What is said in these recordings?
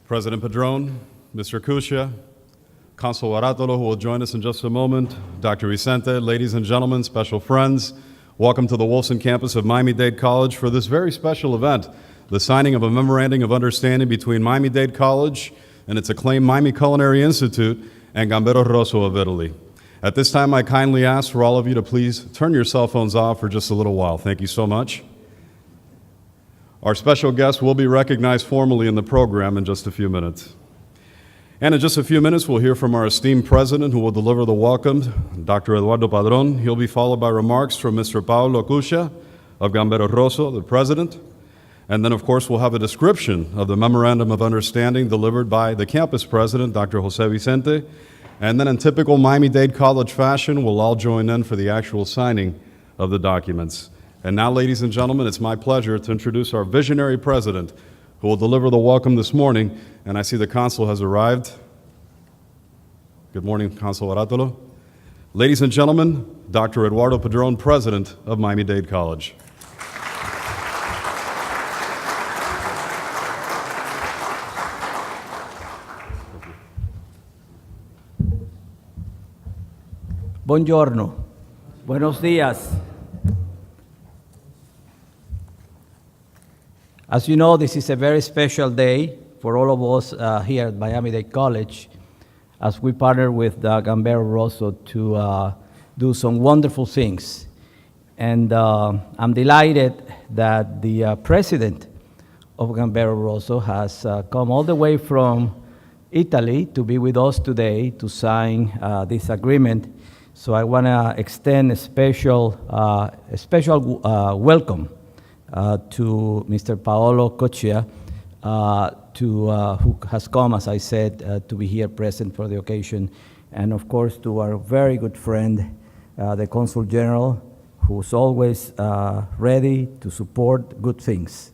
President Padron, Mr. Cusia, Consul Aratolo, who will join us in just a moment, Dr. Vicente, ladies and gentlemen, special friends, welcome to the Wolfson campus of Miami-Dade College for this very special event, the signing of a memorandum of understanding between Miami-Dade College and its acclaimed Miami Culinary Institute and Gambero Rosso of Italy. At this time, I kindly ask for all of you to please turn your cell phones off for just a little while. Thank you so much. Our special guest will be recognized formally in the program in just a few minutes. And in just a few minutes, we'll hear from our esteemed president who will deliver the welcome, Dr. Eduardo Padron. He'll be followed by remarks from Mr. Paolo Cusia of Gambero Rosso, the president. And then, of course, we'll have a description of the Memorandum of Understanding delivered by the campus president, Dr. Jose Vicente. And then in typical Miami-Dade College fashion, we'll all join in for the actual signing of the documents. And now, ladies and gentlemen, it's my pleasure to introduce our visionary president who will deliver the welcome this morning. And I see the consul has arrived. Good morning, Consul Aratolo. Ladies and gentlemen, Dr. Eduardo Padron, president of Miami-Dade College. Buongiorno. Buenos días. As you know, this is a very special day for all of us here at Miami-Dade College as we partner with Gambero Rosso to do some wonderful things. And I'm delighted that the president of Gambero Rosso has come all the way from Italy to be with us today to sign this agreement. So I want to extend a special welcome to Mr. Paolo Cusia, who has come, as I said, to be here present for the occasion, and of course to our very good friend, the Consul General, who's always ready to support good things.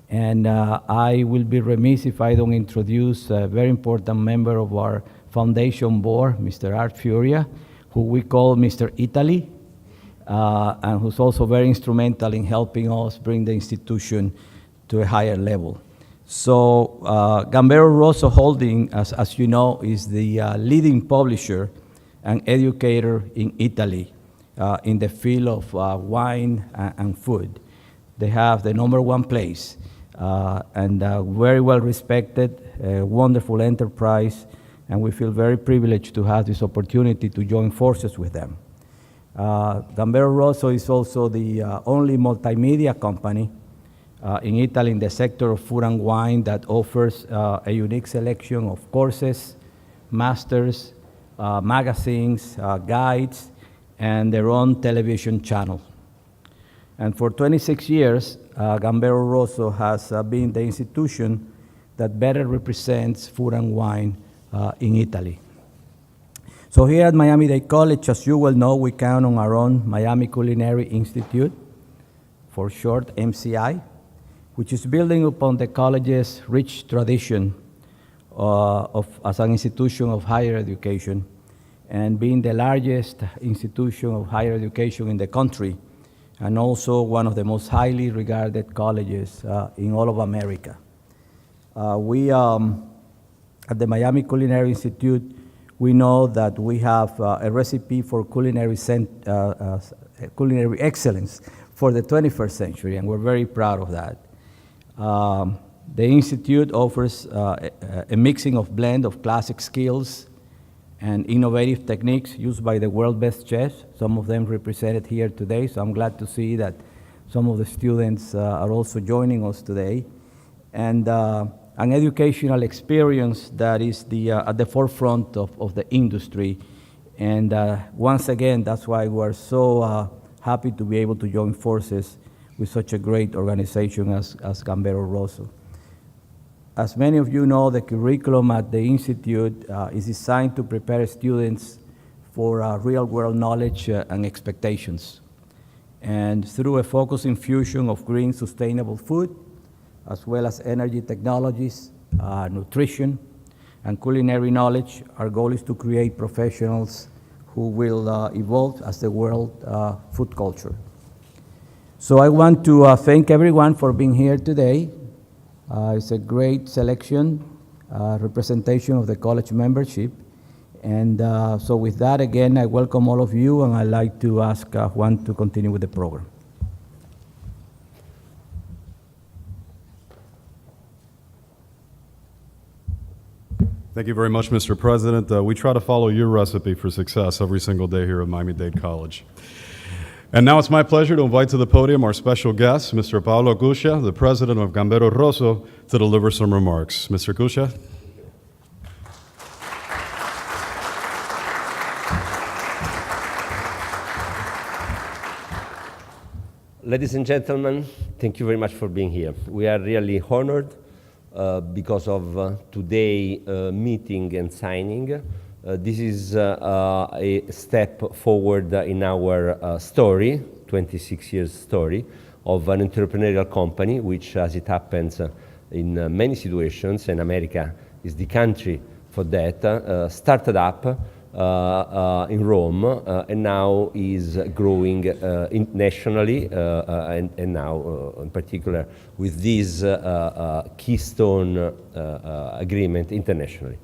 And I will be remiss if I don't introduce a very important member of our foundation board, Mr. Art Furia, who we call Mr. Italy, and who's also very instrumental in helping us bring the institution to a higher level. So Gambero Rosso Holding, as you know, is the leading publisher and educator in Italy in the field of wine and food. They have the #1 place and very well respected, a wonderful enterprise, and we feel very privileged to have this opportunity to join forces with them. Gambero Rosso is also the only multimedia company in Italy in the sector of food and wine that offers a unique selection of courses, masters, magazines, guides, and their own television channel. And for 26 years, Gambero Rosso has been the institution that better represents food and wine in Italy. So here at Miami-Dade College, as you well know, we count on our own Miami Culinary Institute, for short MCI, which is building upon the college's rich tradition as an institution of higher education and being the largest institution of higher education in the country and also one of the most highly regarded colleges in all of America. At the Miami Culinary Institute, we know that we have a recipe for culinary excellence for the 21st century, and we're very proud of that. The Institute offers a mixing of blend of classic skills and innovative techniques used by the world's best chefs, some of them represented here today, so I'm glad to see that some of the students are also joining us today. And an educational experience that is at the forefront of the industry. And once again, that's why we're so happy to be able to join forces with such a great organization as Gambero Rosso. As many of you know, the curriculum at the Institute is designed to prepare students for real-world knowledge and expectations. And through a focused infusion of green, sustainable food, as well as energy technologies, nutrition, and culinary knowledge, our goal is to create professionals who will evolve as the world food culture. So I want to thank everyone for being here today. It's a great selection representation of the college membership. And so with that, again, I welcome all of you, and I'd like to ask Juan to continue with the program. Thank you very much, Mr. President. We try to follow your recipe for success every single day here at Miami-Dade College. And now it's my pleasure to invite to the podium our special guest, Mr. Paolo Cuscia, the president of Gambero Rosso, to deliver some remarks. Mr. Cuscia. Ladies and gentlemen, thank you very much for being here. We are really honored because of today's meeting and signing. This is a step forward in our story, 26 years story, of an entrepreneurial company, which, as it happens in many situations, and America is the country for that, started up in Rome and now is growing nationally and now in particular with this keystone agreement internationally.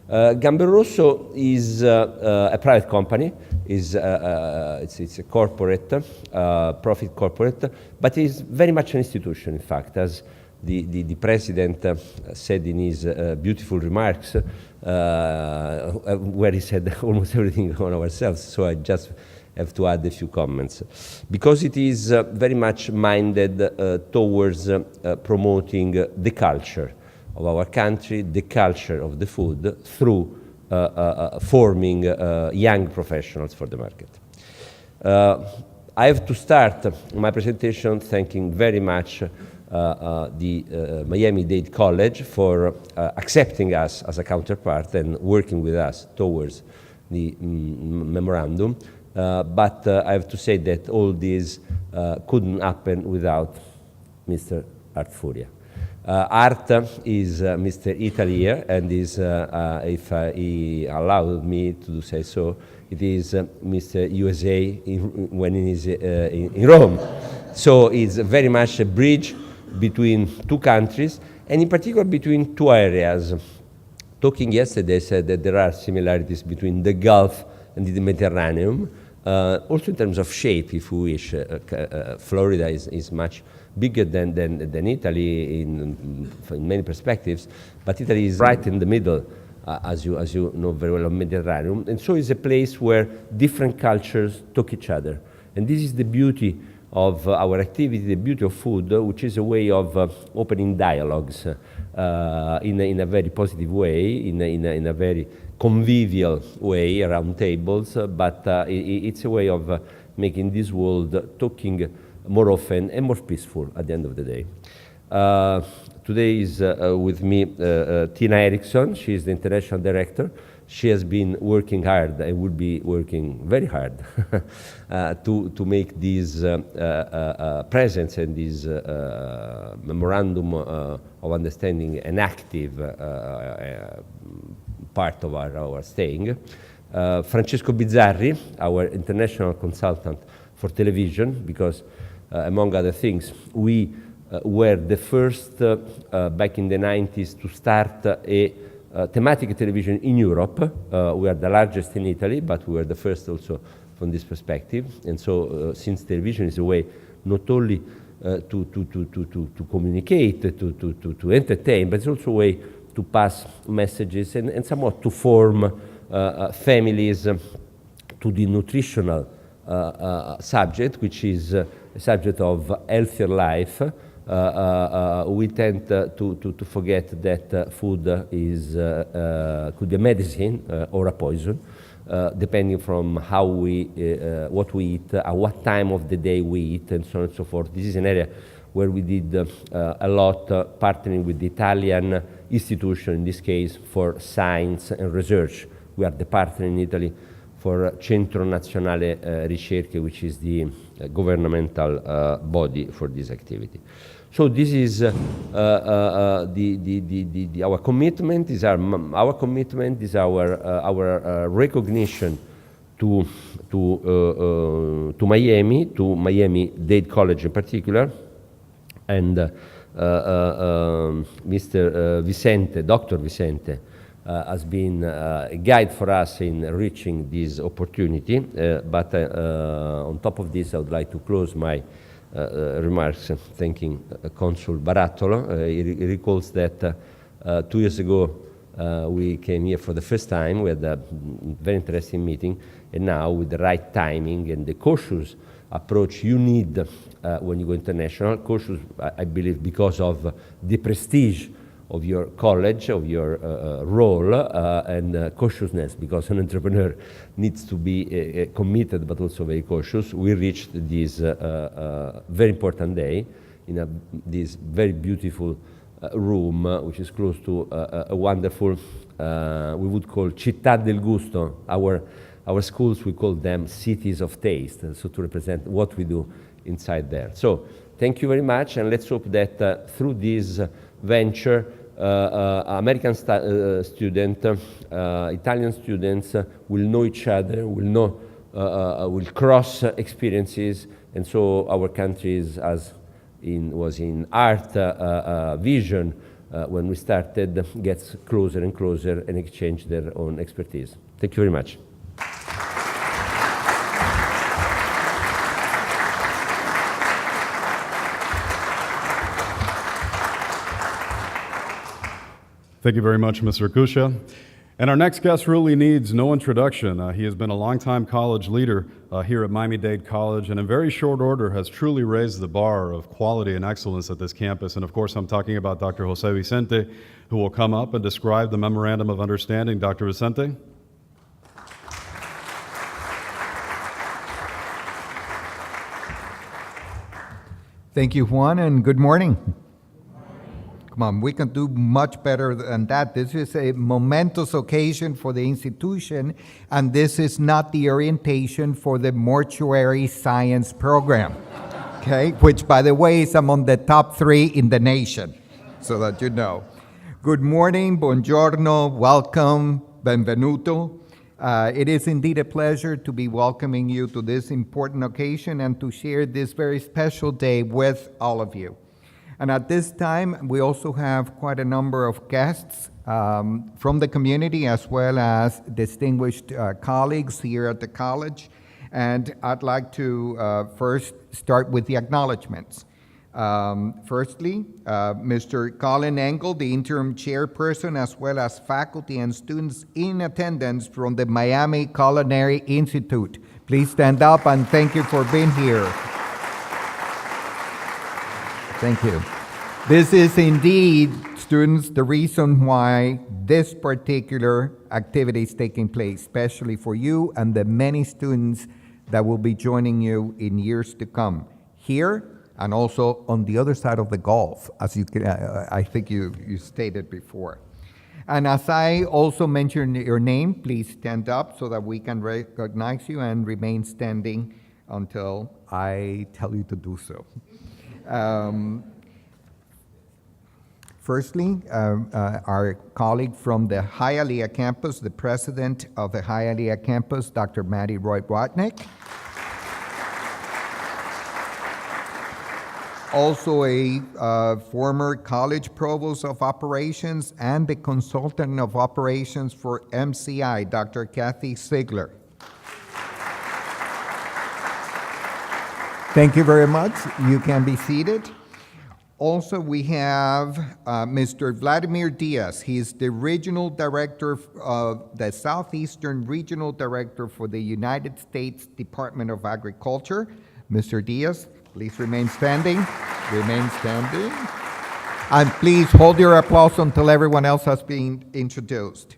Gambero Rosso is a private company. It's a corporate, profit corporate, but it's very much an institution, in fact, as the president said in his beautiful remarks, where he said almost everything on ourselves, so I just have to add a few comments. Because it is very much minded towards promoting the culture of our country, the culture of the food, through forming young professionals for the market. I have to start my presentation thanking very much the Miami-Dade College for accepting us as a counterpart and working with us towards the memorandum. But I have to say that all this couldn't happen without Mr. Art Furia. Art is Mr. Italy here, and is, if he allowed me to say so, it is Mr. USA when he is in Rome. So it's very much a bridge between two countries, and in particular between two areas. Talking yesterday, I said that there are similarities between the Gulf and the Mediterranean, also in terms of shape, if you wish. Florida is much bigger than Italy in many perspectives, but Italy is right in the middle, as you know very well, of Mediterranean, and so it's a place where different cultures talk each other. And this is the beauty of our activity, the beauty of food, which is a way of opening dialogues in a very positive way, in a very convivial way around tables, but it's a way of making this world talking more often and more peaceful at the end of the day. Today is with me Tina Eriksson. She is the international director. She has been working hard and will be working very hard to make this presence and this memorandum of understanding an active part of our staying. Francesco Bizzarri, our international consultant for television, because among other things, we were the first back in the 90s to start a thematic television in Europe. We are the largest in Italy, but we were the first also from this perspective. And so since television is a way not only to communicate, to entertain, but it's also a way to pass messages and somewhat to form families to the nutritional subject, which is a subject of healthier life. We tend to forget that food is could be a medicine or a poison, depending from how what we eat, at what time of the day we eat, and so on and so forth. This is an area where we did a lot partnering with the Italian institution, in this case for science and research. We are the partner in Italy for Centro Nazionale Ricerche, which is the governmental body for this activity. So this is our commitment. Our commitment is our recognition to Miami, to Miami-Dade College in particular, and Mr. Vicente, Dr. Vicente, has been a guide for us in reaching this opportunity. But on top of this, I would like to close my remarks thanking Consul Barattolo. He recalls that 2 years ago we came here for the first time. We had a very interesting meeting, and now with the right timing and the cautious approach you need when you go international. Cautious, I believe, because of the prestige of your college, of your role, and cautiousness, because an entrepreneur needs to be committed but also very cautious. We reached this very important day in this very beautiful room, which is close to a wonderful, we would call Città del Gusto. Our schools, we call them cities of taste, so to represent what we do inside there. So thank you very much, and let's hope that through this venture, American students, Italian students will know each other, will cross experiences, and so our countries, was in art vision when we started, gets closer and closer and exchange their own expertise. Thank you very much. Thank you very much, Mr. Kusha. And our next guest really needs no introduction. He has been a longtime college leader here at Miami-Dade College, and in very short order has truly raised the bar of quality and excellence at this campus. And of course, I'm talking about Dr. Jose Vicente, who will come up and describe the Memorandum of Understanding. Dr. Vicente? Thank you, Juan, and good morning. Come on, we can do much better than that. This is a momentous occasion for the institution, and this is not the orientation for the mortuary science program, okay? Which, by the way, is among the top 3 in the nation, so that you know. Good morning, buongiorno, welcome, benvenuto. It is indeed a pleasure to be welcoming you to this important occasion and to share this very special day with all of you. And at this time, we also have quite a number of guests from the community as well as distinguished colleagues here at the college. And I'd like to first start with the acknowledgments. Firstly, Mr. Colin Engel, the interim chairperson, as well as faculty and students in attendance from the Miami Culinary Institute. Please stand up and thank you for being here. Thank you. This is indeed, students, the reason why this particular activity is taking place, especially for you and the many students that will be joining you in years to come, here and also on the other side of the Gulf, as you can, I think you stated before. And as I also mentioned your name, please stand up so that we can recognize you and remain standing until I tell you to do so. Firstly, our colleague from the Hialeah campus, the president of the Hialeah campus, Dr. Matty Roy-Watnick. Also a former college provost of operations and the consultant of operations for MCI, Dr. Kathy Sigler. Thank you very much. You can be seated. Also, we have Mr. Vladimir Diaz. He's the regional director of the Southeastern Regional Director for the United States Department of Agriculture. Mr. Diaz, please remain standing. Remain standing. And please hold your applause until everyone else has been introduced.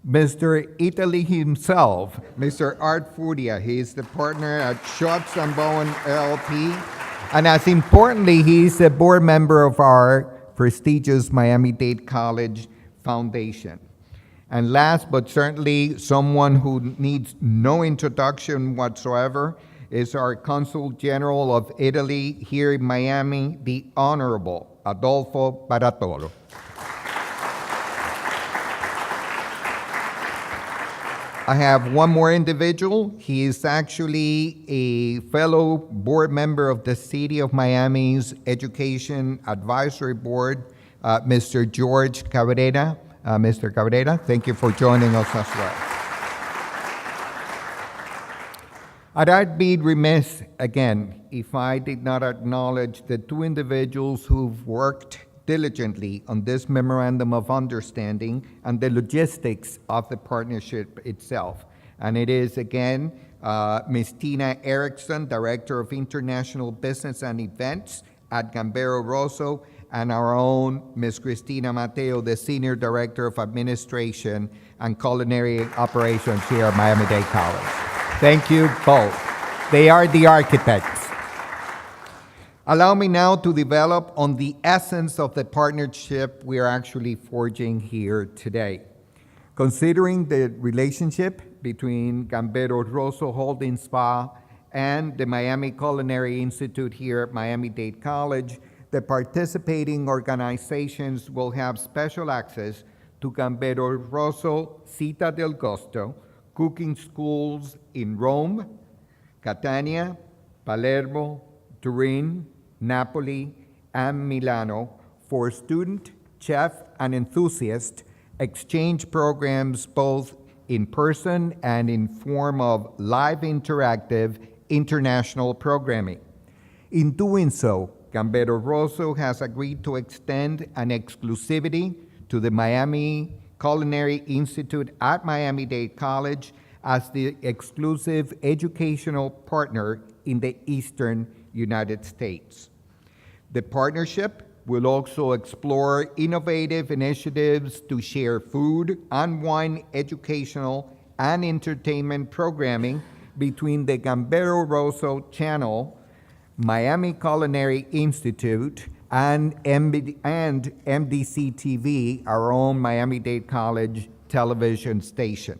Mr. Italy himself, Mr. Art Furia. He is the partner at Schutz & Bowen LLP. And as importantly, he's a board member of our prestigious Miami-Dade College Foundation. And last but certainly someone who needs no introduction whatsoever is our Consul General of Italy here in Miami, the Honorable Adolfo Barattolo. I have one more individual. He is actually a fellow board member of the City of Miami's Education Advisory Board, Mr. George Cabrera. Mr. Cabrera, thank you for joining us as well. I'd be remiss, again, if I did not acknowledge the two individuals who've worked diligently on this memorandum of understanding and the logistics of the partnership itself. And it is, again, Ms. Tina Erickson, Director of International Business and Events at Gambero Rosso, and our own Ms. Cristina Mateo, the Senior Director of Administration and Culinary Operations here at Miami-Dade College. Thank you both. They are the architects. Allow me now to develop on the essence of the partnership we are actually forging here today. Considering the relationship between Gambero Rosso Holding Spa and the Miami Culinary Institute here at Miami-Dade College, the participating organizations will have special access to Gambero Rosso Cita del Gusto cooking schools in Rome, Catania, Palermo, Turin, Napoli, and Milano for student, chef, and enthusiast exchange programs both in person and in form of live interactive international programming. In doing so, Gambero Rosso has agreed to extend an exclusivity to the Miami Culinary Institute at Miami-Dade College as the exclusive educational partner in the Eastern United States. The partnership will also explore innovative initiatives to share food and wine educational and entertainment programming between the Gambero Rosso channel, Miami Culinary Institute, and MDC TV, our own Miami-Dade College television station.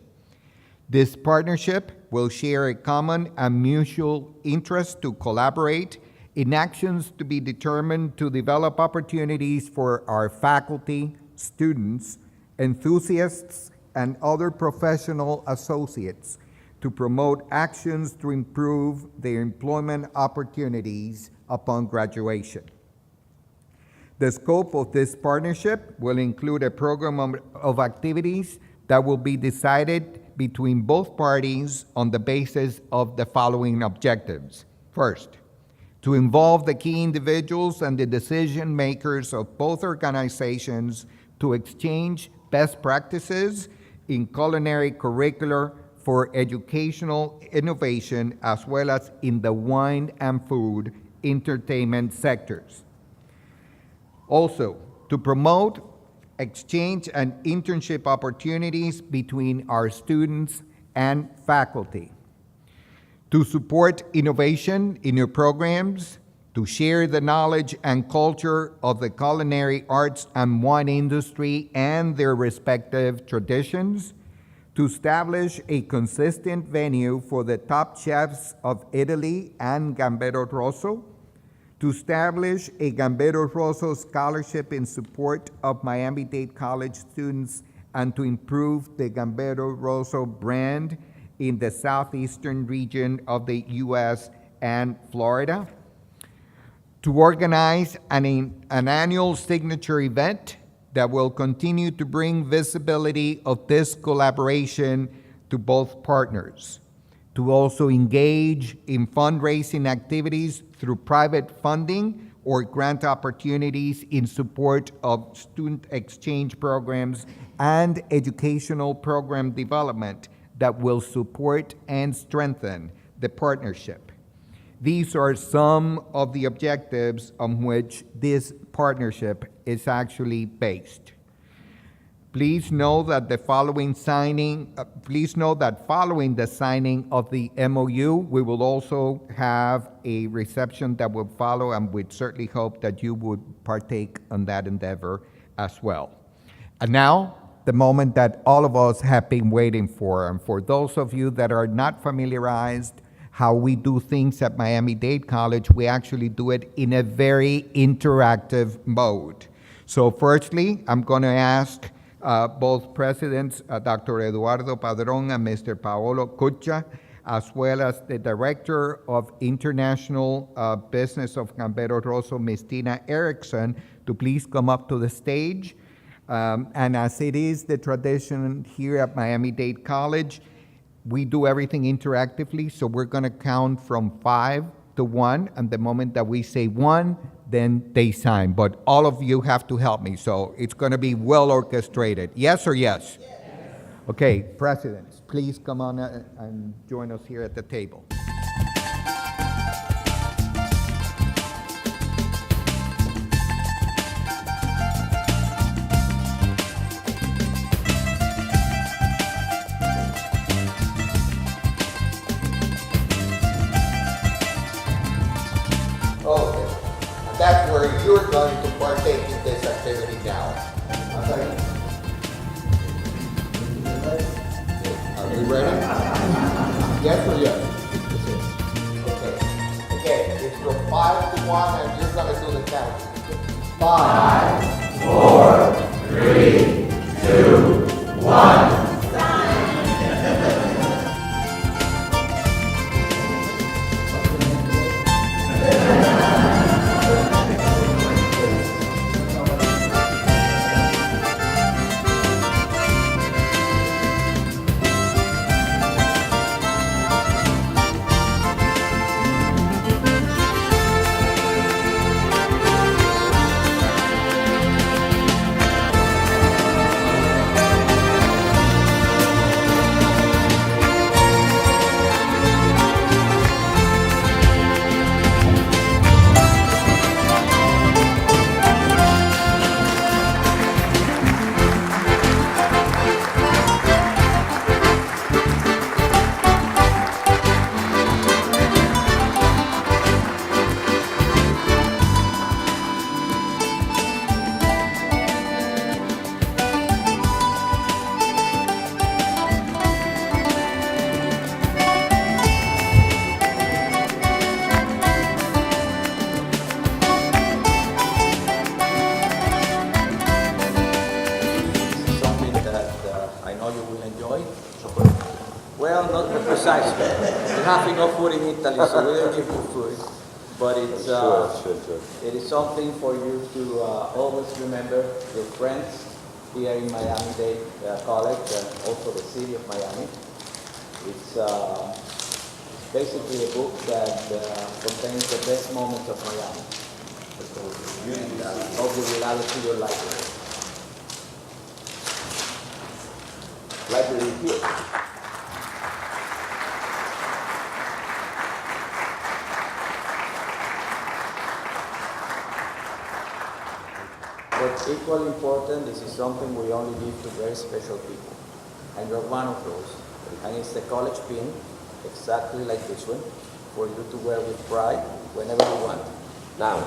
This partnership will share a common and mutual interest to collaborate in actions to be determined to develop opportunities for our faculty, students, enthusiasts, and other professional associates to promote actions to improve their employment opportunities upon graduation. The scope of this partnership will include a program of activities that will be decided between both parties on the basis of the following objectives. First, to involve the key individuals and the decision makers of both organizations to exchange best practices in culinary curricular for educational innovation as well as in the wine and food entertainment sectors. Also, to promote exchange and internship opportunities between our students and faculty, to support innovation in your programs, to share the knowledge and culture of the culinary arts and wine industry and their respective traditions, to establish a consistent venue for the top chefs of Italy and Gambero Rosso, to establish a Gambero Rosso scholarship in support of Miami-Dade College students and to improve the Gambero Rosso brand in the southeastern region of the U.S. and Florida, to organize an annual signature event that will continue to bring visibility of this collaboration to both partners, to also engage in fundraising activities through private funding or grant opportunities in support of student exchange programs and educational program development that will support and strengthen the partnership. These are some of the objectives on which this partnership is actually based. Please know that following the signing of the MOU, we will also have a reception that will follow, and we'd certainly hope that you would partake in that endeavor as well. And now, the moment that all of us have been waiting for, and for those of you that are not familiarized how we do things at Miami-Dade College, we actually do it in a very interactive mode. So firstly, I'm going to ask both presidents, Dr. Eduardo Padron and Mr. Paolo Cuccia, as well as the Director of International Business of Gambero Rosso, Ms. Tina Erickson, to please come up to the stage. And as it is the tradition here at Miami-Dade College, we do everything interactively, so we're going to count from 5 to 1, and the moment that we say 1, then they sign. But all of you have to help me, so it's going to be well orchestrated. Yes or yes? Yes. Okay, presidents, please come on and join us here at the table. Okay, and that's where you're going to partake in this activity now. Okay. Are we ready? Yes or yes? Okay. Again, it's from 5 to 1, and you're going to do the count. 5, 4, 3, 2, 1. Well, not precisely. We have enough food in Italy, so we don't need more food. But it's it is something for you to always remember your friends here in Miami-Dade College and also the city of Miami. It's basically a book that contains the best moments of Miami. Hope you will add it to your library. Library here. But equally important, this is something we only give to very special people. And you're one of those. And it's the college pin, exactly like this one, for you to wear with pride whenever you want. Now.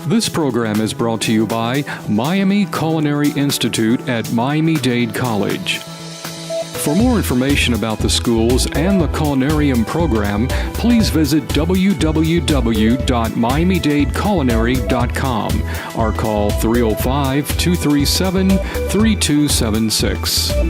This program is brought to you by Miami Culinary Institute at Miami-Dade College. For more information about the schools and the culinarium program, please visit www.miamidadeculinary.com or call 305-237-3276.